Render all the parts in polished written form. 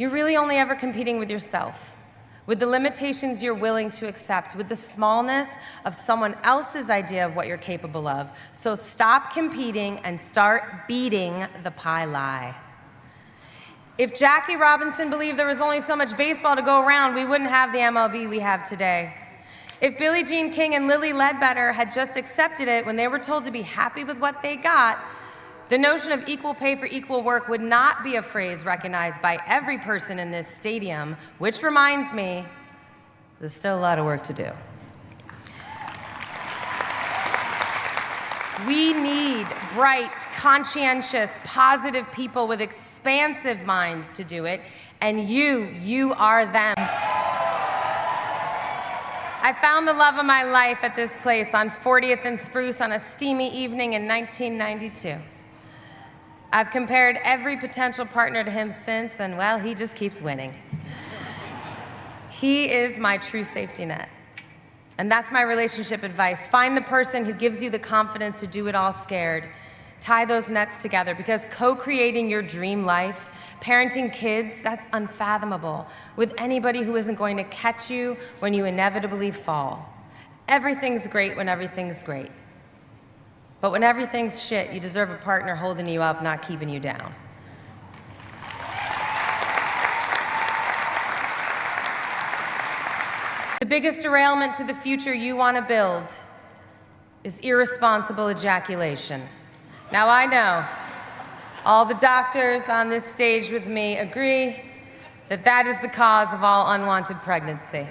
you're really only ever competing with yourself, with the limitations you're willing to accept, with the smallness of someone else's idea of what you're capable of. So stop competing and start beating the pie lie. If Jackie Robinson believed there was only so much baseball to go around, we wouldn't have the MLB we have today. If Billie Jean King and Lily Ledbetter had just accepted it when they were told to be happy with what they got, the notion of equal pay for equal work would not be a phrase recognized by every person in this stadium, which reminds me, there's still a lot of work to do. We need bright, conscientious, positive people with expansive minds to do it, and you are them. I found the love of my life at this place on 40th and Spruce on a steamy evening in 1992. I've compared every potential partner to him since, and well, he just keeps winning. He is my true safety net. And that's my relationship advice. Find the person who gives you the confidence to do it all scared. Tie those nets together, because co-creating your dream life, parenting kids, that's unfathomable with anybody who isn't going to catch you when you inevitably fall. Everything's great when everything's great. But when everything's shit, you deserve a partner holding you up, not keeping you down. The biggest derailment to the future you want to build is irresponsible ejaculation. Now I know all the doctors on this stage with me agree that that is the cause of all unwanted pregnancy.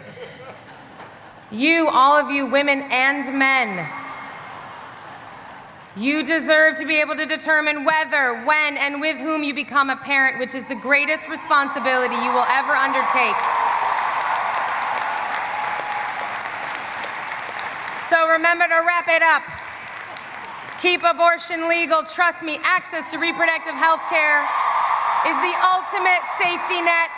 You, all of you, women and men, you deserve to be able to determine whether, when, and with whom you become a parent, which is the greatest responsibility you will ever undertake. So remember to wrap it up. Keep abortion legal. Trust me, access to reproductive health care is the ultimate safety net.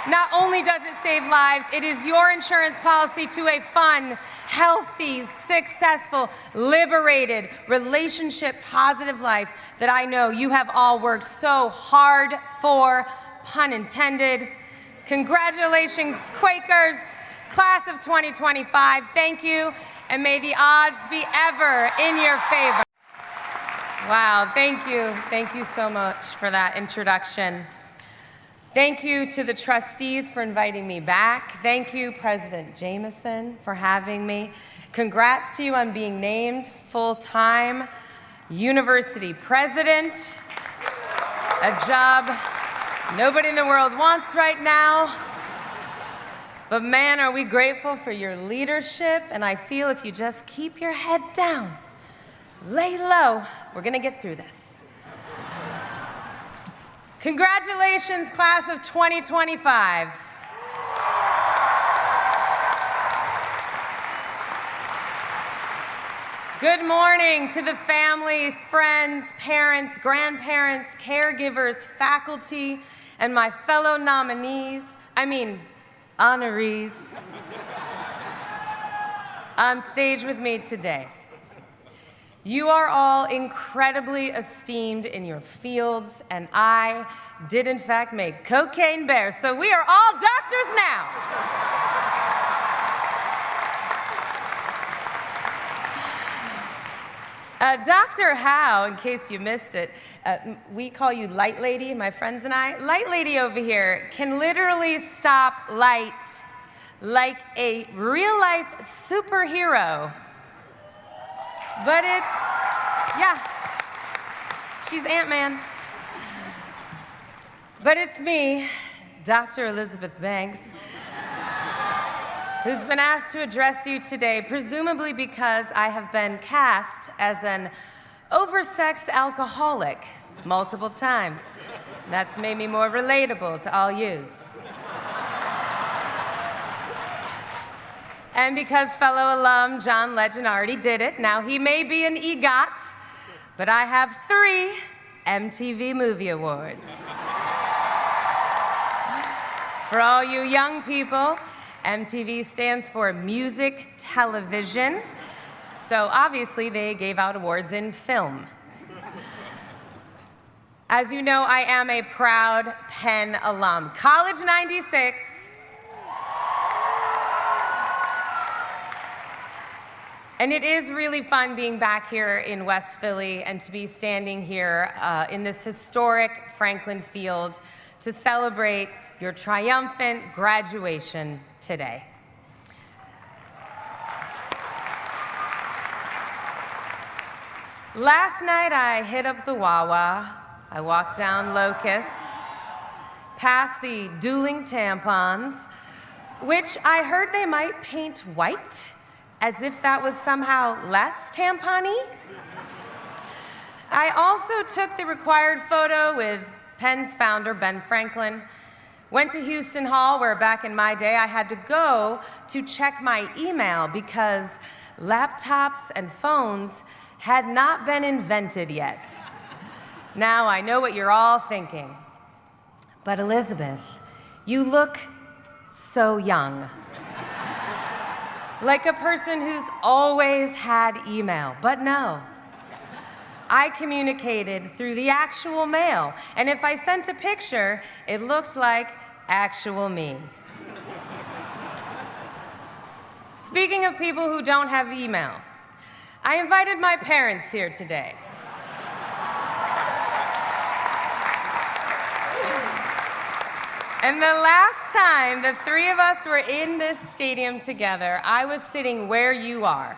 Not only does it save lives, it is your insurance policy to a fun, healthy, successful, liberated, relationship-positive life that I know you have all worked so hard for, pun intended. Congratulations, Quakers, class of 2025. Thank you, and may the odds be ever in your favor. Wow, thank you. Thank you so much for that introduction. Thank you to the trustees for inviting me back. Thank you, President Jameson, for having me. Congrats to you on being named full-time university president, a job nobody in the world wants right now. But man, are we grateful for your leadership, and I feel if you just keep your head down, lay low, we're gonna get through this. Congratulations, class of 2025. Good morning to the family, friends, parents, grandparents, caregivers, faculty, and my fellow nominees, honorees, on stage with me today. You are all incredibly esteemed in your fields, and I did in fact make cocaine bears, so we are all doctors now. Dr. Howe, in case you missed it, we call you Light Lady, my friends and I. Light Lady over here can literally stop light like a real-life superhero. But she's Ant-Man. But it's me, Dr. Elizabeth Banks, who's been asked to address you today, presumably because I have been cast as an oversexed alcoholic multiple times. That's made me more relatable to all yous. And because fellow alum John Legend already did it, now he may be an EGOT, but I have 3 MTV Movie Awards. For all you young people, MTV stands for Music Television, so obviously they gave out awards in film. As you know, I am a proud Penn alum. College 96. And it is really fun being back here in West Philly and to be standing here in this historic Franklin Field to celebrate your triumphant graduation today. Last night I hit up the Wawa, I walked down Locust, past the dueling tampons, which I heard they might paint white, as if that was somehow less tampon-y. I also took the required photo with Penn's founder, Ben Franklin, went to Houston Hall, where back in my day I had to go to check my email because laptops and phones had not been invented yet. Now I know what you're all thinking. But Elizabeth, you look so young. Like a person who's always had email, but no. I communicated through the actual mail, and if I sent a picture, it looked like actual me. Speaking of people who don't have email, I invited my parents here today. And the last time the three of us were in this stadium together, I was sitting where you are,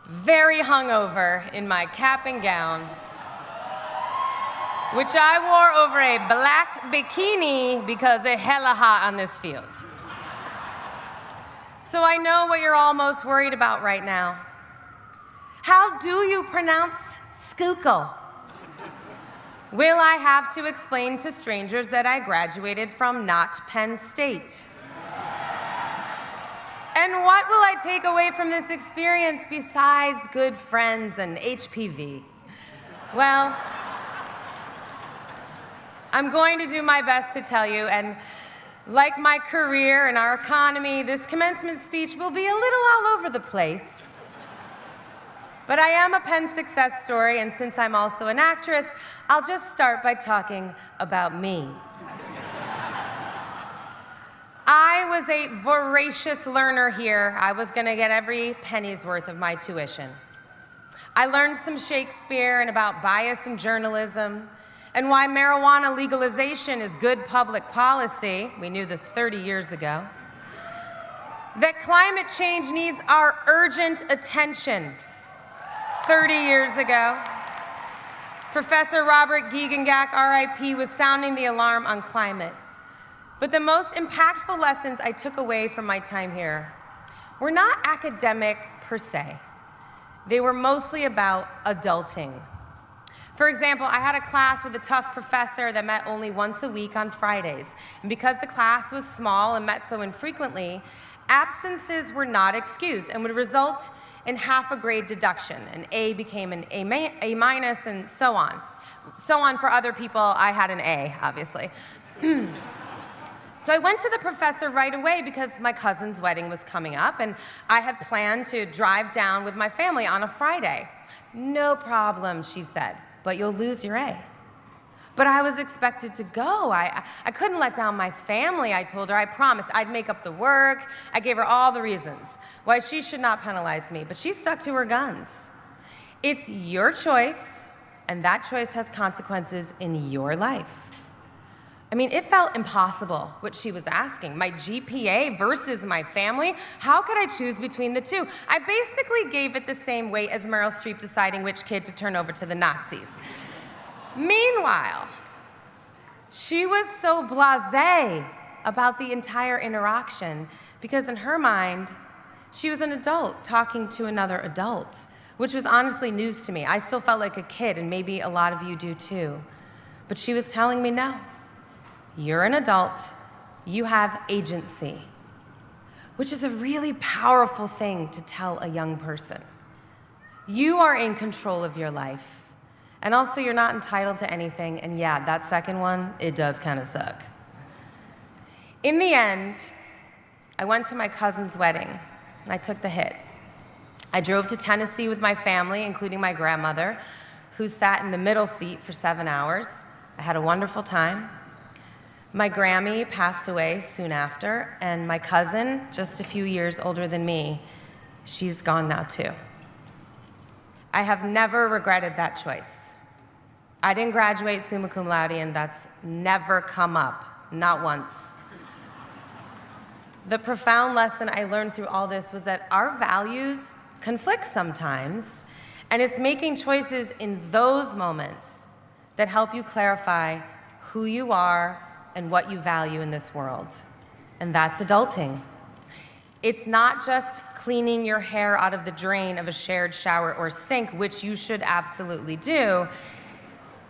very hungover in my cap and gown, which I wore over a black bikini because it's hella hot on this field. So I know what you're all most worried about right now. How do you pronounce Schuylkill? Will I have to explain to strangers that I graduated from not Penn State? And what will I take away from this experience besides good friends and HPV? Well, I'm going to do my best to tell you, and like my career and our economy, this commencement speech will be a little all over the place. But I am a Penn success story, and since I'm also an actress, I'll just start by talking about me. I was a voracious learner here. I was gonna get every penny's worth of my tuition. I learned some Shakespeare and about bias in journalism, and why marijuana legalization is good public policy. We knew this 30 years ago. That climate change needs our urgent attention. 30 years ago, Professor Robert Giegengach, RIP, was sounding the alarm on climate. But the most impactful lessons I took away from my time here were not academic per se. They were mostly about adulting. For example, I had a class with a tough professor that met only once a week on Fridays. And because the class was small and met so infrequently, absences were not excused and would result in half a grade deduction. An A became an A minus, and so on. So on for other people, I had an A, obviously. So I went to the professor right away because my cousin's wedding was coming up, and I had planned to drive down with my family on a Friday. No problem, she said, but you'll lose your A. But I was expected to go. I couldn't let down my family, I told her. I promised I'd make up the work. I gave her all the reasons why she should not penalize me, but she stuck to her guns. It's your choice, and that choice has consequences in your life. I mean, it felt impossible what she was asking. My GPA versus my family? How could I choose between the two? I basically gave it the same weight as Meryl Streep deciding which kid to turn over to the Nazis. Meanwhile, she was so blasé about the entire interaction because in her mind, she was an adult talking to another adult, which was honestly news to me. I still felt like a kid, and maybe a lot of you do too. But she was telling me, no, you're an adult, you have agency, which is a really powerful thing to tell a young person. You are in control of your life. And also, you're not entitled to anything, and yeah, that second one, it does kind of suck. In the end, I went to my cousin's wedding, and I took the hit. I drove to Tennessee with my family, including my grandmother, who sat in the middle seat for 7 hours. I had a wonderful time. My Grammy passed away soon after, and my cousin, just a few years older than me, she's gone now too. I have never regretted that choice. I didn't graduate summa cum laude, and that's never come up, not once. The profound lesson I learned through all this was that our values conflict sometimes, and it's making choices in those moments that help you clarify who you are and what you value in this world. And that's adulting. It's not just cleaning your hair out of the drain of a shared shower or sink, which you should absolutely do.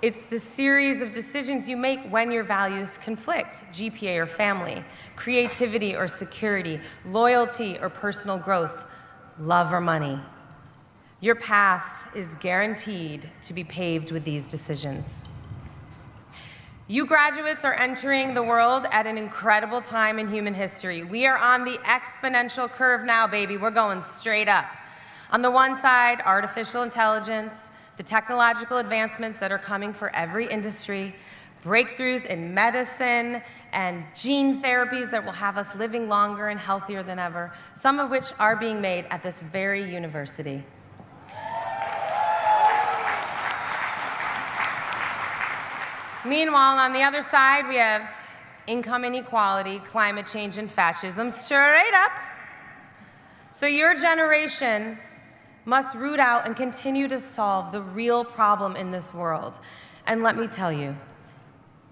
It's the series of decisions you make when your values conflict: GPA or family, creativity or security, loyalty or personal growth, love or money. Your path is guaranteed to be paved with these decisions. You graduates are entering the world at an incredible time in human history. We are on the exponential curve now, baby. We're going straight up. On the one side, artificial intelligence, the technological advancements that are coming for every industry, breakthroughs in medicine and gene therapies that will have us living longer and healthier than ever, some of which are being made at this very university. Meanwhile, on the other side, we have income inequality, climate change, and fascism straight up. So your generation must root out and continue to solve the real problem in this world. And let me tell you,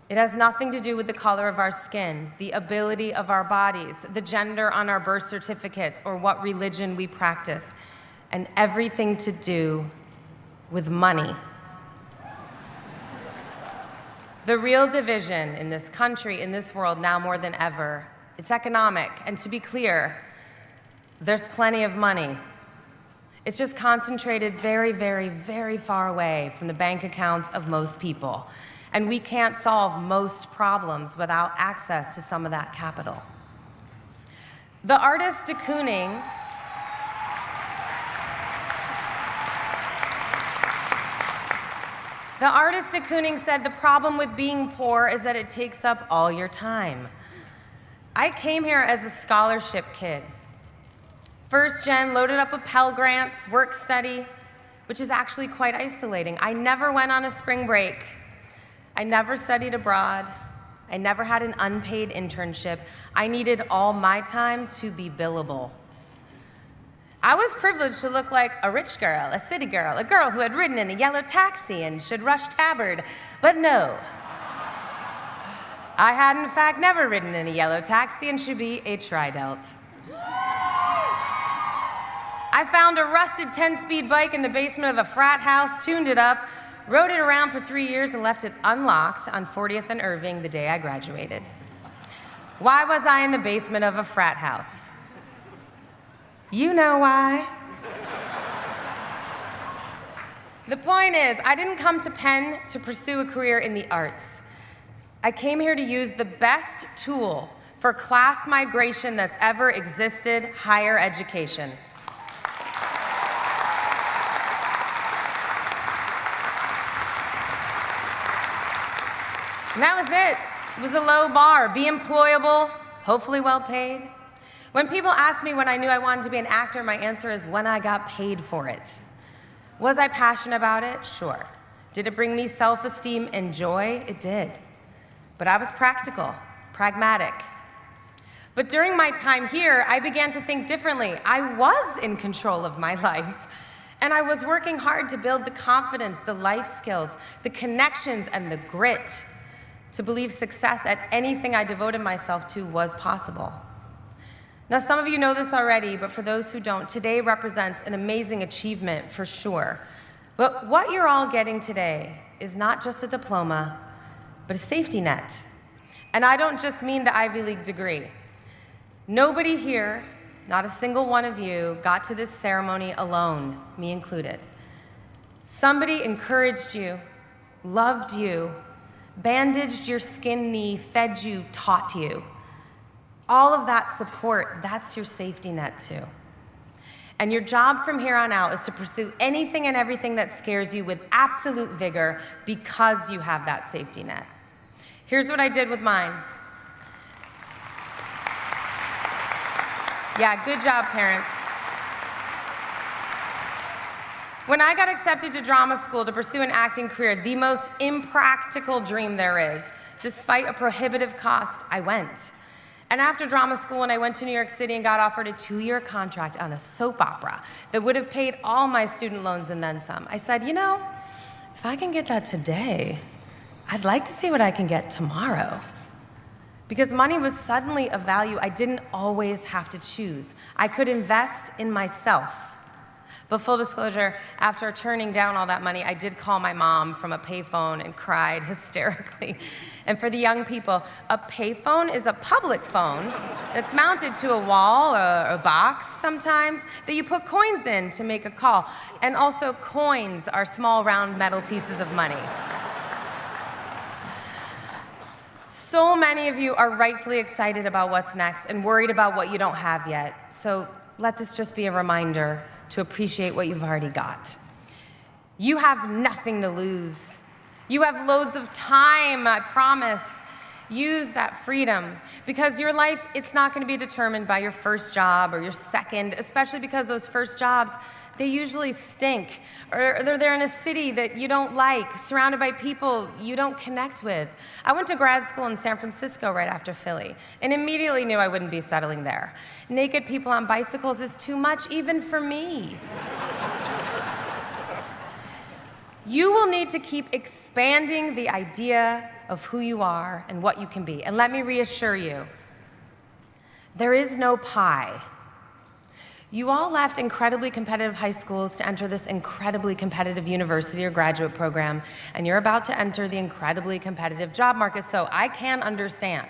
it has nothing to do with the color of our skin, the ability of our bodies, the gender on our birth certificates, or what religion we practice, and everything to do with money. The real division in this country, in this world, now more than ever, it's economic. And to be clear, there's plenty of money. It's just concentrated very, very, very far away from the bank accounts of most people. And we can't solve most problems without access to some of that capital. The artist de Kooning said the problem with being poor is that it takes up all your time. I came here as a scholarship kid. First gen, loaded up with Pell Grants, work study, which is actually quite isolating. I never went on a spring break. I never studied abroad. I never had an unpaid internship. I needed all my time to be billable. I was privileged to look like a rich girl, a city girl, a girl who had ridden in a yellow taxi and should rush tabard, but no. I had, in fact, never ridden in a yellow taxi and should be a tri-delt. I found a rusted 10-speed bike in the basement of a frat house, tuned it up, rode it around for 3 years, and left it unlocked on 40th and Irving the day I graduated. Why was I in the basement of a frat house? You know why. The point is, I didn't come to Penn to pursue a career in the arts. I came here to use the best tool for class migration that's ever existed: higher education. And that was it. It was a low bar. Be employable, hopefully well paid. When people ask me when I knew I wanted to be an actor, my answer is when I got paid for it. Was I passionate about it? Sure. Did it bring me self-esteem and joy? It did. But I was practical, pragmatic. But during my time here, I began to think differently. I was in control of my life. And I was working hard to build the confidence, the life skills, the connections, and the grit to believe success at anything I devoted myself to was possible. Now, some of you know this already, but for those who don't, today represents an amazing achievement for sure. But what you're all getting today is not just a diploma, but a safety net. And I don't just mean the Ivy League degree. Nobody here, not a single one of you, got to this ceremony alone, me included. Somebody encouraged you, loved you, bandaged your skin knee, fed you, taught you. All of that support, that's your safety net too. And your job from here on out is to pursue anything and everything that scares you with absolute vigor because you have that safety net. Here's what I did with mine. Yeah, good job, parents. When I got accepted to drama school to pursue an acting career, the most impractical dream there is, despite a prohibitive cost, I went. And after drama school, when I went to New York City and got offered a 2-year contract on a soap opera that would have paid all my student loans and then some, I said, you know, if I can get that today, I'd like to see what I can get tomorrow. Because money was suddenly a value I didn't always have to choose. I could invest in myself. But full disclosure, after turning down all that money, I did call my mom from a payphone and cried hysterically. And for the young people, a payphone is a public phone that's mounted to a wall or a box sometimes that you put coins in to make a call. And also coins are small round metal pieces of money. So many of you are rightfully excited about what's next and worried about what you don't have yet. So let this just be a reminder to appreciate what you've already got. You have nothing to lose. You have loads of time, I promise. Use that freedom, because your life, it's not going to be determined by your first job or your second, especially because those first jobs, they usually stink, or they're in a city that you don't like, surrounded by people you don't connect with. I went to grad school in San Francisco right after Philly, and immediately knew I wouldn't be settling there. Naked people on bicycles is too much even for me. You will need to keep expanding the idea of who you are and what you can be. And let me reassure you, there is no pie. You all left incredibly competitive high schools to enter this incredibly competitive university or graduate program, and you're about to enter the incredibly competitive job market, so I can understand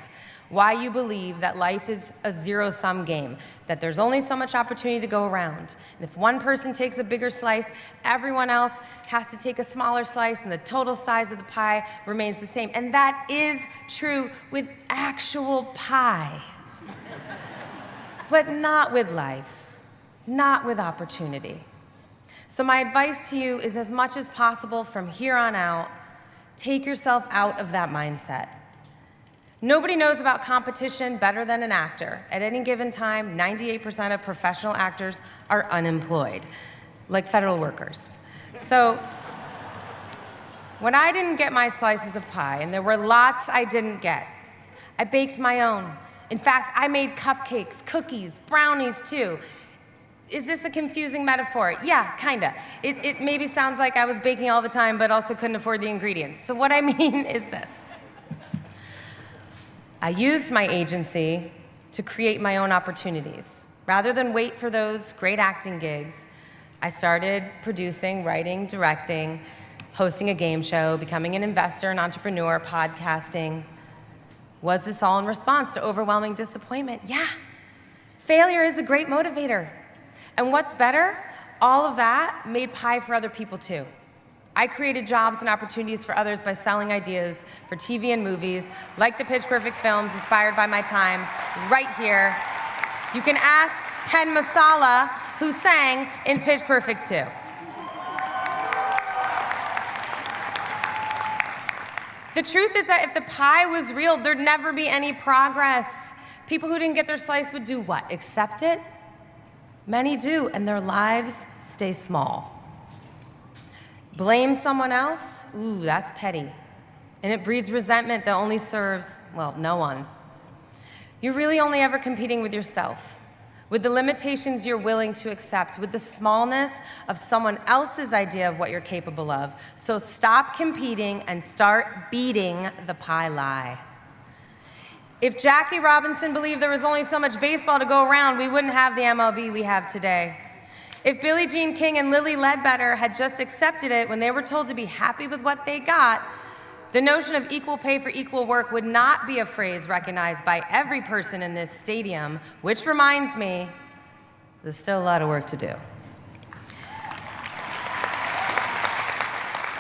why you believe that life is a zero-sum game, that there's only so much opportunity to go around. And if one person takes a bigger slice, everyone else has to take a smaller slice, and the total size of the pie remains the same. And that is true with actual pie. But not with life, not with opportunity. So my advice to you is, as much as possible from here on out, take yourself out of that mindset. Nobody knows about competition better than an actor. At any given time, 98% of professional actors are unemployed, like federal workers. So when I didn't get my slices of pie, and there were lots I didn't get, I baked my own. In fact, I made cupcakes, cookies, brownies too. Is this a confusing metaphor? Yeah, kinda. It maybe sounds like I was baking all the time, but also couldn't afford the ingredients. So what I mean is this. I used my agency to create my own opportunities. Rather than wait for those great acting gigs, I started producing, writing, directing, hosting a game show, becoming an investor, an entrepreneur, podcasting. Was this all in response to overwhelming disappointment? Yeah. Failure is a great motivator. And what's better, all of that made pie for other people too. I created jobs and opportunities for others by selling ideas for TV and movies, like the Pitch Perfect films inspired by my time, right here. You can ask Ken Masala, who sang in Pitch Perfect 2. The truth is that if the pie was real, there'd never be any progress. People who didn't get their slice would do what? Accept it? Many do, and their lives stay small. Blame someone else? Ooh, that's petty. And it breeds resentment that only serves, well, no one. You're really only ever competing with yourself, with the limitations you're willing to accept, with the smallness of someone else's idea of what you're capable of. So stop competing and start beating the pie lie. If Jackie Robinson believed there was only so much baseball to go around, we wouldn't have the MLB we have today. If Billie Jean King and Lily Ledbetter had just accepted it when they were told to be happy with what they got, the notion of equal pay for equal work would not be a phrase recognized by every person in this stadium, which reminds me, there's still a lot of work to do.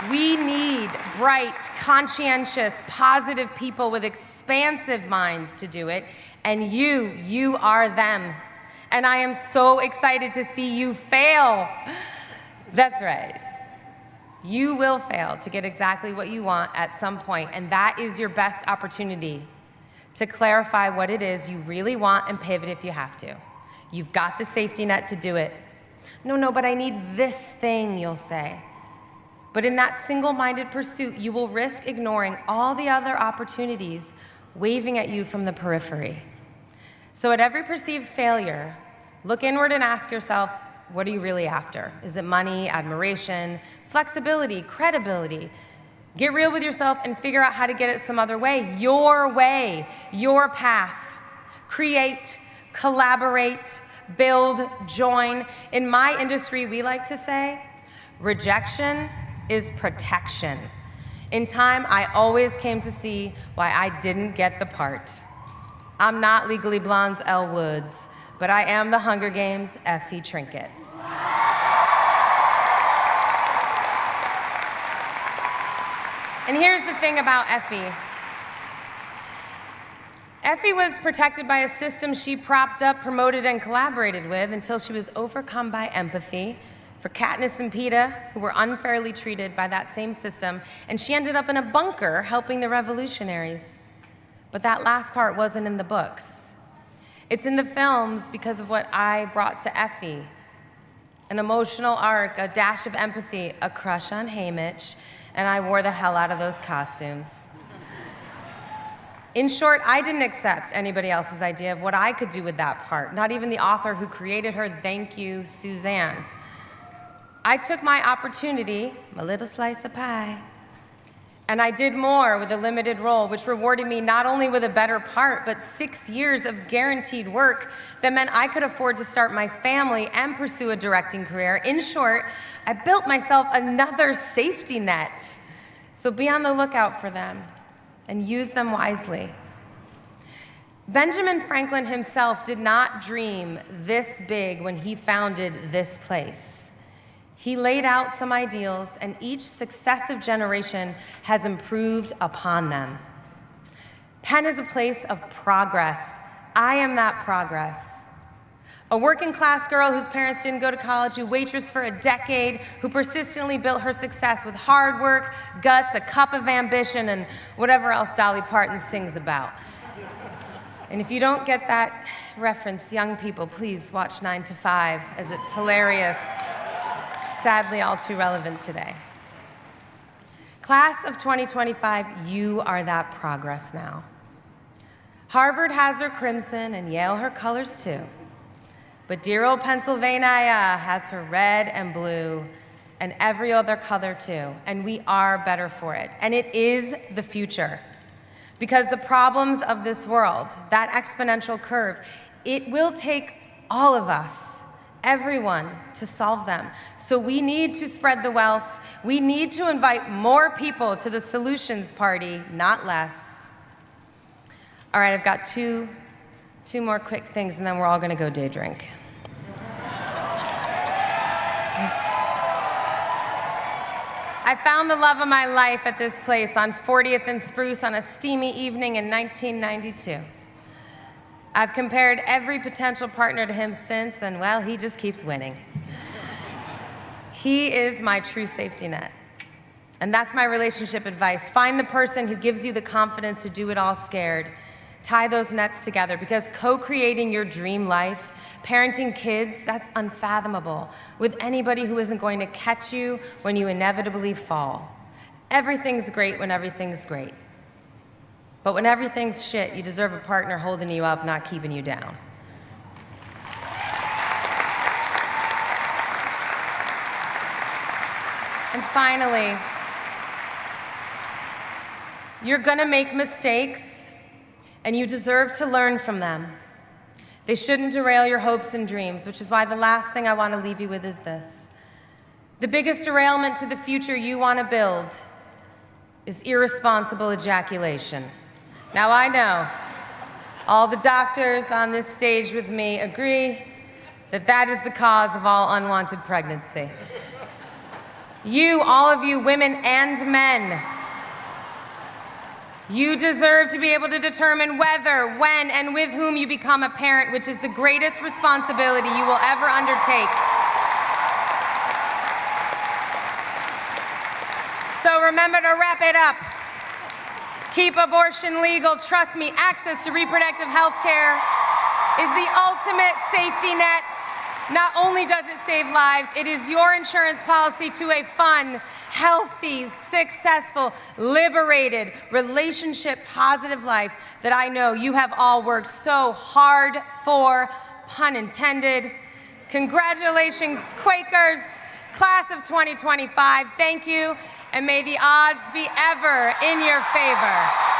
We need bright, conscientious, positive people with expansive minds to do it, and you are them. And I am so excited to see you fail. That's right. You will fail to get exactly what you want at some point, and that is your best opportunity to clarify what it is you really want and pivot if you have to. You've got the safety net to do it. No, but I need this thing, you'll say. But in that single-minded pursuit, you will risk ignoring all the other opportunities waving at you from the periphery. So at every perceived failure, look inward and ask yourself, what are you really after? Is it money, admiration, flexibility, credibility? Get real with yourself and figure out how to get it some other way, your path. Create, collaborate, build, join. In my industry, we like to say, rejection is protection. In time, I always came to see why I didn't get the part. I'm not Legally Blonde's Elle Woods, but I am the Hunger Games' Effie Trinket. And here's the thing about Effie. Effie was protected by a system she propped up, promoted, and collaborated with until she was overcome by empathy for Katniss and Peeta, who were unfairly treated by that same system, and she ended up in a bunker helping the revolutionaries. But that last part wasn't in the books. It's in the films because of what I brought to Effie. An emotional arc, a dash of empathy, a crush on Haymitch, and I wore the hell out of those costumes. In short, I didn't accept anybody else's idea of what I could do with that part, not even the author who created her. Thank you, Suzanne. I took my opportunity, my little slice of pie, and I did more with a limited role, which rewarded me not only with a better part, but 6 years of guaranteed work that meant I could afford to start my family and pursue a directing career. In short, I built myself another safety net. So be on the lookout for them and use them wisely. Benjamin Franklin himself did not dream this big when he founded this place. He laid out some ideals, and each successive generation has improved upon them. Penn is a place of progress. I am that progress. A working class girl whose parents didn't go to college, who waitressed for a decade, who persistently built her success with hard work, guts, a cup of ambition, and whatever else Dolly Parton sings about. And if you don't get that reference, young people, please watch 9 to 5, as it's hilarious, sadly all too relevant today. Class of 2025, you are that progress now. Harvard has her crimson and Yale her colors too. But dear old Pennsylvania has her red and blue and every other color too, and we are better for it. And it is the future. Because the problems of this world, that exponential curve, it will take all of us, everyone, to solve them. So we need to spread the wealth. We need to invite more people to the solutions party, not less. All right, I've got two more quick things, and then we're all gonna go day drink. I found the love of my life at this place on 40th and Spruce on a steamy evening in 1992. I've compared every potential partner to him since, and well, he just keeps winning. He is my true safety net. And that's my relationship advice. Find the person who gives you the confidence to do it all scared. Tie those nets together, because co-creating your dream life, parenting kids, that's unfathomable with anybody who isn't going to catch you when you inevitably fall. Everything's great when everything's great. But when everything's shit, you deserve a partner holding you up, not keeping you down. And finally, you're gonna make mistakes, and you deserve to learn from them. They shouldn't derail your hopes and dreams, which is why the last thing I want to leave you with is this. The biggest derailment to the future you want to build is irresponsible ejaculation. Now I know all the doctors on this stage with me agree that that is the cause of all unwanted pregnancy. You, all of you, women and men, You deserve to be able to determine whether, when, and with whom you become a parent, which is the greatest responsibility you will ever undertake. So remember to wrap it up. Keep abortion legal. Trust me, access to reproductive health care is the ultimate safety net. Not only does it save lives, it is your insurance policy to a fun, healthy, successful, liberated, relationship-positive life that I know you have all worked so hard for, pun intended. Congratulations, Quakers, class of 2025. Thank you, and may the odds be ever in your favor.